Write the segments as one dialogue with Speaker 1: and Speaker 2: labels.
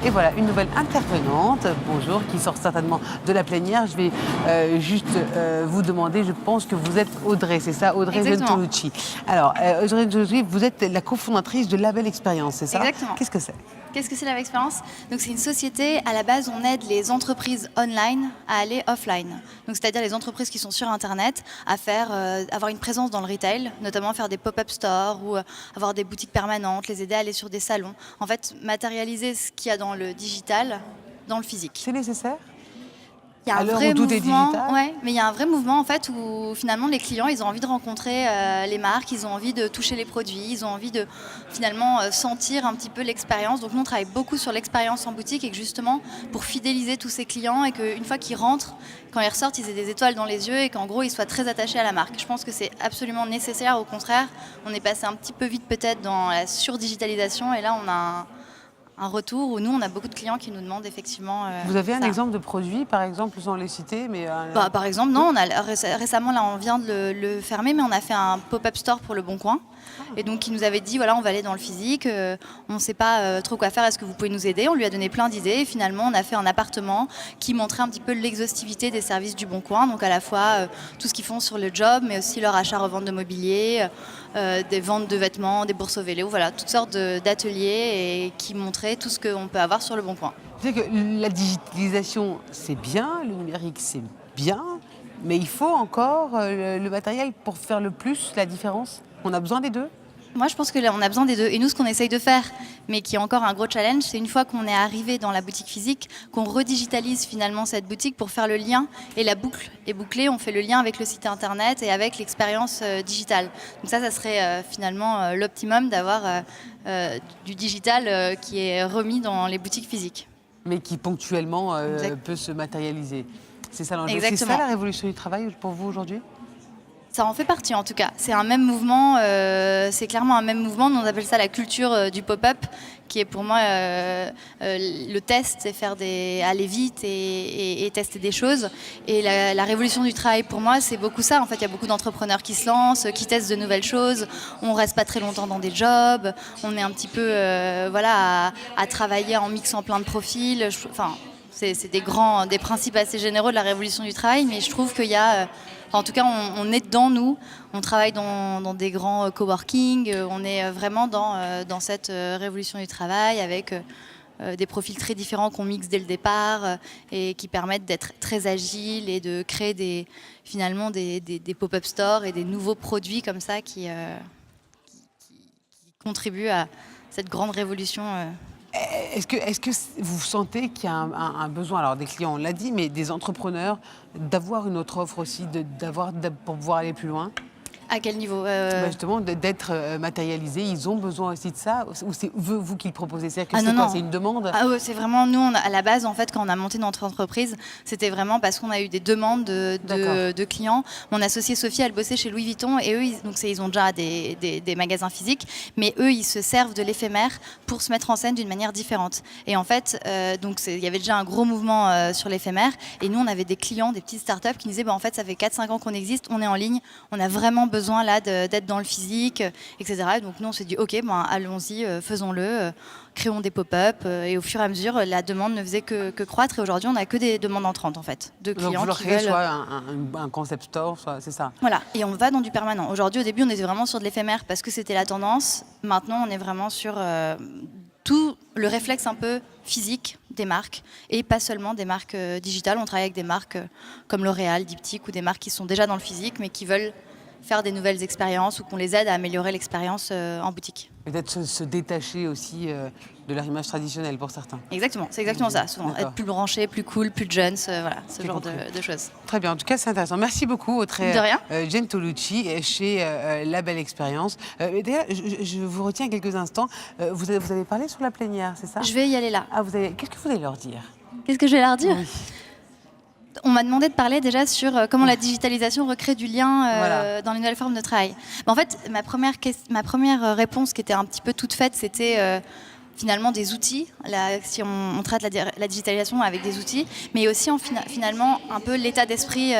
Speaker 1: Et voilà, une nouvelle intervenante, bonjour, qui sort certainement de la plénière. Je vais juste vous demander, je pense que vous êtes Audrey, c'est ça, Audrey Gentolucci. Alors, Audrey Gentolucci, vous êtes la cofondatrice de Label Expérience, c'est ça?
Speaker 2: Exactement.
Speaker 1: Qu'est-ce que c'est?
Speaker 2: Qu'est-ce que c'est Label Expérience? Donc c'est une société, à la base on aide les entreprises online à aller offline. Donc c'est-à-dire les entreprises qui sont sur internet à faire, avoir une présence dans le retail, notamment faire des pop-up stores ou avoir des boutiques permanentes, les aider à aller sur des salons. En fait, matérialiser ce qu'il y a dans le digital, dans le physique.
Speaker 1: C'est nécessaire?
Speaker 2: Il y a un vrai mouvement, ouais, mais il y a un vrai mouvement en fait où finalement les clients ils ont envie de rencontrer les marques, ils ont envie de toucher les produits, ils ont envie de finalement sentir un petit peu l'expérience. Donc nous on travaille beaucoup sur l'expérience en boutique et que justement pour fidéliser tous ces clients et qu'une fois qu'ils rentrent, quand ils ressortent ils aient des étoiles dans les yeux et qu'en gros ils soient très attachés à la marque. Je pense que c'est absolument nécessaire, au contraire on est passé un petit peu vite peut-être dans la surdigitalisation et là on a un retour où nous, on a beaucoup de clients qui nous demandent effectivement
Speaker 1: Vous avez un
Speaker 2: ça.
Speaker 1: exemple de produit, par exemple, sans les citer, mais...
Speaker 2: Par exemple, non, on a, récemment, là, on vient de le fermer, mais on a fait un pop-up store pour Le Bon Coin. Et donc, il nous avait dit, voilà, on va aller dans le physique, on ne sait pas trop quoi faire, est-ce que vous pouvez nous aider? On lui a donné plein d'idées et finalement, on a fait un appartement qui montrait un petit peu l'exhaustivité des services du Bon Coin, donc à la fois tout ce qu'ils font sur le job, mais aussi leur achat-revente de mobilier, des ventes de vêtements, des bourses au vélo, voilà, toutes sortes d'ateliers et qui montraient tout ce qu'on peut avoir sur Le Bon Coin.
Speaker 1: C'est-à-dire que la digitalisation, c'est bien, le numérique, c'est bien, mais il faut encore le matériel pour faire le plus, la différence. On a besoin des deux.
Speaker 2: Moi, je pense que là, on a besoin des deux. Et nous, ce qu'on essaye de faire, mais qui est encore un gros challenge, c'est une fois qu'on est arrivé dans la boutique physique, qu'on redigitalise finalement cette boutique pour faire le lien et la boucle est bouclée. On fait le lien avec le site internet et avec l'expérience digitale. Donc ça serait finalement l'optimum d'avoir du digital qui est remis dans les boutiques physiques.
Speaker 1: Mais qui ponctuellement peut se matérialiser. C'est ça l'enjeu. C'est ça la révolution du travail pour vous aujourd'hui?
Speaker 2: Ça en fait partie en tout cas. C'est un même mouvement, c'est clairement un même mouvement. On appelle ça la culture du pop-up, qui est pour moi le test, c'est aller vite et tester des choses. Et la révolution du travail pour moi, c'est beaucoup ça. En fait, il y a beaucoup d'entrepreneurs qui se lancent, qui testent de nouvelles choses. On reste pas très longtemps dans des jobs. On est un petit peu à travailler en mixant plein de profils. C'est des principes assez généraux de la révolution du travail, mais je trouve qu'il y a... en tout cas, on est dedans, nous. On travaille dans des grands coworking. On est vraiment dans cette révolution du travail avec des profils très différents qu'on mixe dès le départ et qui permettent d'être très agiles et de créer finalement des pop-up stores et des nouveaux produits comme ça qui contribuent à cette grande révolution.
Speaker 1: Est-ce que vous sentez qu'il y a un besoin, alors des clients, on l'a dit, mais des entrepreneurs, d'avoir une autre offre aussi, pour pouvoir aller plus loin?
Speaker 2: À quel niveau
Speaker 1: Justement, d'être matérialisés, ils ont besoin aussi de ça? Ou c'est vous qui le proposez? C'est-à-dire que c'est une demande?
Speaker 2: C'est vraiment, nous, à la base, en fait, quand on a monté notre entreprise, c'était vraiment parce qu'on a eu des demandes de clients. Mon associée Sophie, elle bossait chez Louis Vuitton et eux, ils ont déjà des magasins physiques, mais eux, ils se servent de l'éphémère pour se mettre en scène d'une manière différente. Et en fait, il y avait déjà un gros mouvement sur l'éphémère et nous, on avait des clients, des petites startups qui nous disaient, en fait, ça fait 4-5 ans qu'on existe, on est en ligne, on a vraiment besoin là d'être dans le physique, etc. Et donc nous on s'est dit ok, allons-y, faisons-le, créons des pop-up et au fur et à mesure la demande ne faisait que croître et aujourd'hui on n'a que des demandes entrantes en fait, de clients
Speaker 1: donc vous leur
Speaker 2: qui
Speaker 1: créez
Speaker 2: veulent...
Speaker 1: soit un concept store, soit c'est ça.
Speaker 2: Voilà, et on va dans du permanent. Aujourd'hui au début on était vraiment sur de l'éphémère parce que c'était la tendance. Maintenant on est vraiment sur tout le réflexe un peu physique des marques et pas seulement des marques digitales. On travaille avec des marques comme L'Oréal, Diptyque ou des marques qui sont déjà dans le physique mais qui veulent faire des nouvelles expériences ou qu'on les aide à améliorer l'expérience en boutique.
Speaker 1: Peut-être se détacher aussi de leur image traditionnelle pour certains.
Speaker 2: Exactement, c'est exactement ça. Souvent, être plus branché, plus cool, plus jeune, voilà, ce genre de choses.
Speaker 1: Très bien, en tout cas c'est intéressant. Merci beaucoup Audrey Gentolucci chez Label Expérience. D'ailleurs, je vous retiens quelques instants. Vous avez parlé sur la plénière, c'est ça?
Speaker 2: Je vais y aller là.
Speaker 1: Qu'est-ce que vous allez leur dire?
Speaker 2: Qu'est-ce que je vais leur dire?
Speaker 1: Oui.
Speaker 2: On m'a demandé de parler déjà sur comment la digitalisation recrée du lien dans les nouvelles formes de travail. En fait, ma première réponse qui était un petit peu toute faite, c'était finalement des outils, si on traite la digitalisation avec des outils, mais aussi finalement un peu l'état d'esprit,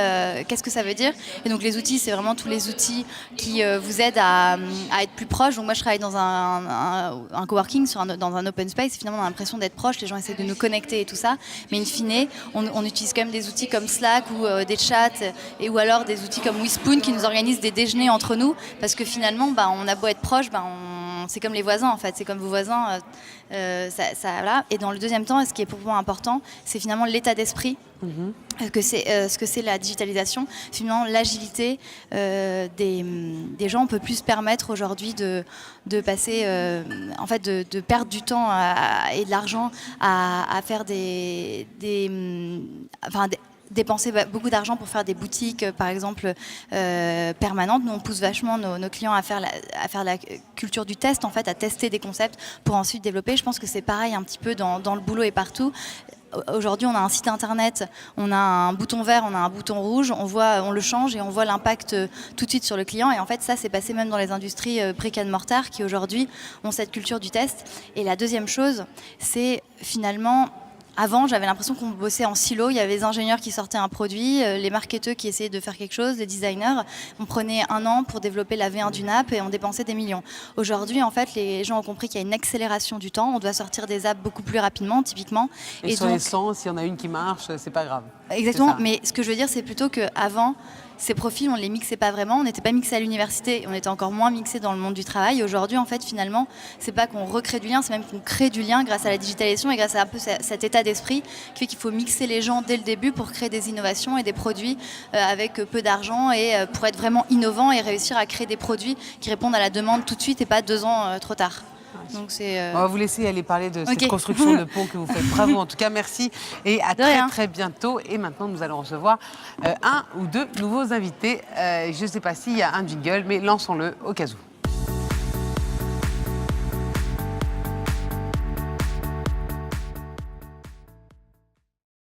Speaker 2: qu'est-ce que ça veut dire. Et donc les outils, c'est vraiment tous les outils qui vous aident à être plus proche. Donc moi je travaille dans un coworking, dans un open space, et finalement on a l'impression d'être proche, les gens essaient de nous connecter et tout ça, mais in fine, on utilise quand même des outils comme Slack ou des chats, ou alors des outils comme Whispoon qui nous organisent des déjeuners entre nous, parce que finalement on a beau être proche, c'est comme les voisins en fait, c'est comme vos voisins. Voilà. Et dans le deuxième temps, ce qui est pour moi important, c'est finalement l'état d'esprit. Ce que c'est la digitalisation, finalement l'agilité des gens. On peut plus se permettre aujourd'hui de passer, en fait, de perdre du temps et de l'argent à faire dépenser beaucoup d'argent pour faire des boutiques, par exemple, permanentes. Nous, on pousse vachement nos clients à faire la culture du test, en fait, à tester des concepts pour ensuite développer. Je pense que c'est pareil un petit peu dans le boulot et partout. Aujourd'hui, on a un site internet, on a un bouton vert, on a un bouton rouge, on le change et on voit l'impact tout de suite sur le client. Et en fait, ça, c'est passé même dans les industries brick and mortar qui aujourd'hui ont cette culture du test. Et la deuxième chose, c'est finalement... Avant, j'avais l'impression qu'on bossait en silo. Il y avait les ingénieurs qui sortaient un produit, les marketeurs qui essayaient de faire quelque chose, les designers. On prenait 1 an pour développer la V1 d'une app et on dépensait des millions. Aujourd'hui, en fait, les gens ont compris qu'il y a une accélération du temps. On doit sortir des apps beaucoup plus rapidement, typiquement.
Speaker 1: Et sur les 100, s'il y en a une qui marche, c'est pas grave.
Speaker 2: Exactement. Mais ce que je veux dire, c'est plutôt qu'avant, ces profils, on ne les mixait pas vraiment. On n'était pas mixés à l'université. On était encore moins mixés dans le monde du travail. Aujourd'hui, en fait, finalement, c'est pas qu'on recrée du lien, c'est même qu'on crée du lien grâce à la digitalisation et grâce à un peu cet état d'esprit qui fait qu'il faut mixer les gens dès le début pour créer des innovations et des produits avec peu d'argent et pour être vraiment innovant et réussir à créer des produits qui répondent à la demande tout de suite et pas 2 ans trop tard. Donc
Speaker 1: on va vous laisser aller parler de cette construction de pont que vous faites. Bravo, en tout cas, merci. Et à très bientôt. Et maintenant, nous allons recevoir 1 ou 2 nouveaux invités. Je ne sais pas s'il y a un jingle, mais lançons-le au cas où.